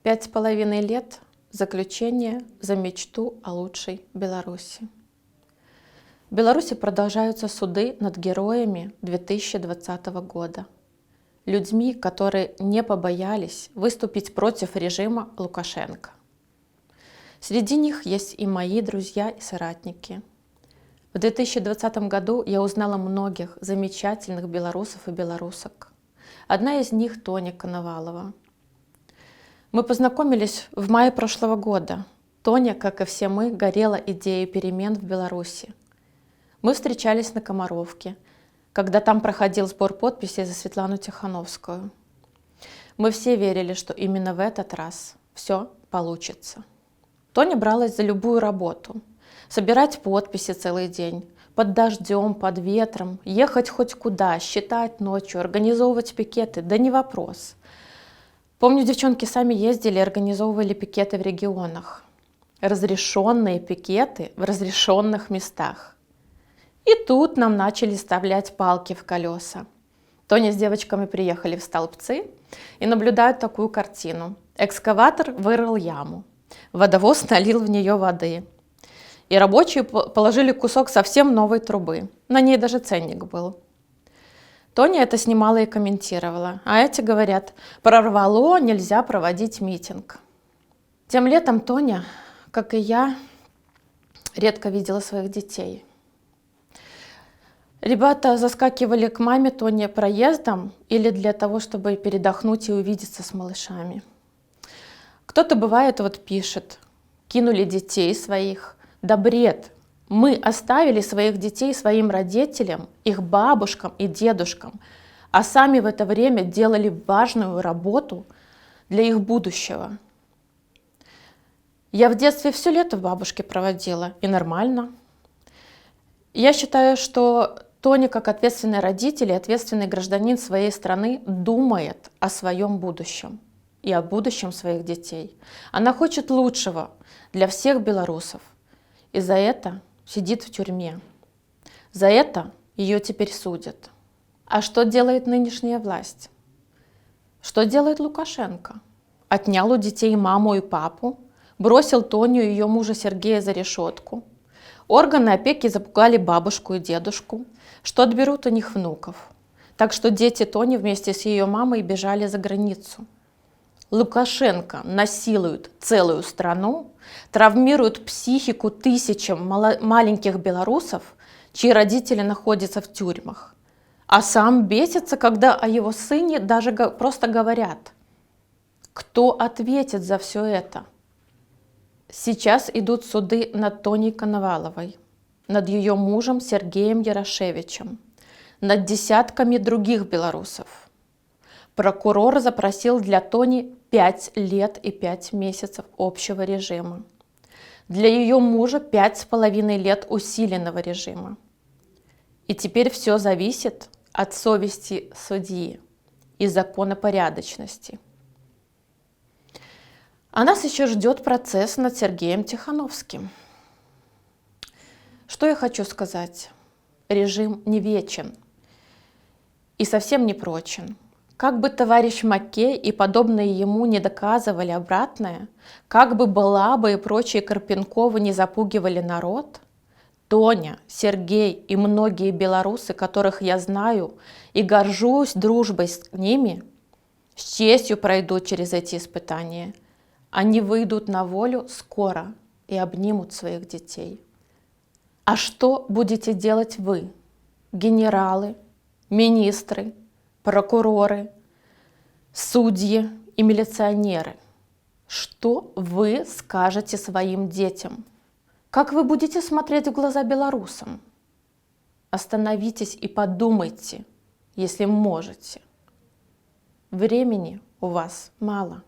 5,5 лет заключения за мечту о лучшей Беларуси. В Беларуси продолжаются суды над героями 2020 года. Людьми, которые не побоялись выступить против режима Лукашенко. Среди них есть и мои друзья и соратники. В 2020 году я узнала многих замечательных белорусов и белорусок. Одна из них Тоня Коновалова. Мы познакомились в мае прошлого года. Тоня, как и все мы, горела идеей перемен в Беларуси. Мы встречались на Комаровке, когда там проходил сбор подписей за Светлану Тихановскую. Мы все верили, что именно в этот раз все получится. Тоня бралась за любую работу. Собирать подписи целый день, под дождем, под ветром, ехать хоть куда, считать ночью, организовывать пикеты, да не вопрос. Помню, девчонки сами ездили и организовывали пикеты в регионах. Разрешенные пикеты в разрешенных местах. И тут нам начали вставлять палки в колеса. Тоня с девочками приехали в Столбцы и наблюдают такую картину. Экскаватор вырыл яму, водовоз налил в нее воды. И рабочие положили кусок совсем новой трубы. На ней даже ценник был. Тоня это снимала и комментировала. А эти говорят, прорвало, нельзя проводить митинг. Тем летом Тоня, как и я, редко видела своих детей. Ребята заскакивали к маме Тони проездом или для того, чтобы передохнуть и увидеться с малышами. Кто-то бывает пишет, кинули детей своих. Да бред! Мы оставили своих детей своим родителям, их бабушкам и дедушкам, а сами в это время делали важную работу для их будущего. Я в детстве все лето в бабушке проводила, и нормально. Я считаю, что Тоня, как ответственный родитель и ответственный гражданин своей страны, думает о своем будущем и о будущем своих детей. Она хочет лучшего для всех белорусов. И за это сидит в тюрьме. За это ее теперь судят. А что делает нынешняя власть? Что делает Лукашенко? Отнял у детей маму и папу, бросил Тоню и ее мужа Сергея за решетку. Органы опеки запугали бабушку и дедушку, что отберут у них внуков. Так что дети Тони вместе с ее мамой бежали за границу. Лукашенко насилует целую страну, травмирует психику тысячам маленьких белорусов, чьи родители находятся в тюрьмах. А сам бесится, когда о его сыне даже просто говорят. Кто ответит за все это? Сейчас идут суды над Тоней Коноваловой, над ее мужем Сергеем Ярошевичем, над десятками других белорусов. Прокурор запросил для Тони 5 лет и 5 месяцев общего режима. Для ее мужа 5,5 лет усиленного режима. И теперь все зависит от совести судьи и законопорядочности. А нас еще ждет процесс над Сергеем Тихановским. Что я хочу сказать? Режим не вечен и совсем не прочен. Как бы товарищ Маккей и подобные ему не доказывали обратное, как бы Балаба и прочие Карпенковы не запугивали народ, Тоня, Сергей и многие белорусы, которых я знаю и горжусь дружбой с ними, с честью пройдут через эти испытания. Они выйдут на волю скоро и обнимут своих детей. А что будете делать вы, генералы, министры, прокуроры, судьи и милиционеры? Что вы скажете своим детям? Как вы будете смотреть в глаза белорусам? Остановитесь и подумайте, если можете. Времени у вас мало.